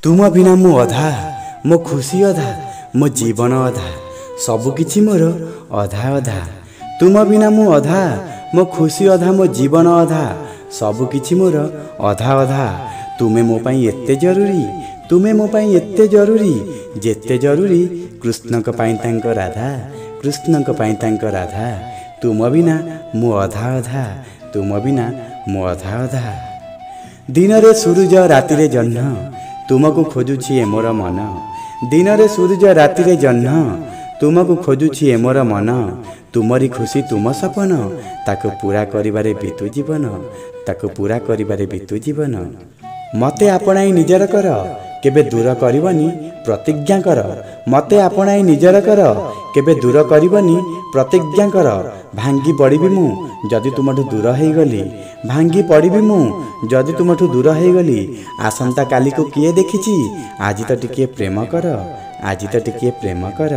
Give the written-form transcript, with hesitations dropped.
तुम बिना मु अधा मो खुशी अधा मो जीवन अधा सबकिछि मोर अधा अधा। तुम बिना मु अधा मो खुशी अधा मो जीवन अधा सबकिछि मोर अधा अधा। तुमे मो पई एते जरूरी तुमे मो पई एते जरूरी जेते जरूरी कृष्णक पई तांको राधा कृष्णक पई तांको राधा। तुम बिना मु अधा अधा तुम बिना मु अधा अधा। दिन रे सूरज राति रे जह्न तुमको खोजुछि ए मोर मन। दिन रे सूरज राति रे जह्न तुमको खोजुछि ए मोर मन। तुमरी खुशी तुम सपन ताको पूरा करिबारे बीतु जीवन ताको पूरा करिबारे बीतु जीवन। मते आपणाई निजर कर केबे दूर करबनी प्रतिज्ञा कर। मते आपणाई निजर कर केबे दूर करबनी प्रतिज्ञा कर। भांगी पड़िबी मु जदि तुमठु दूर हो गली भांगी पड़िबी मु जदि तुमठु दूर हो गली। आसंता काली को किए देखिछि आज तो टिके प्रेम कर आज तो टिके प्रेम कर।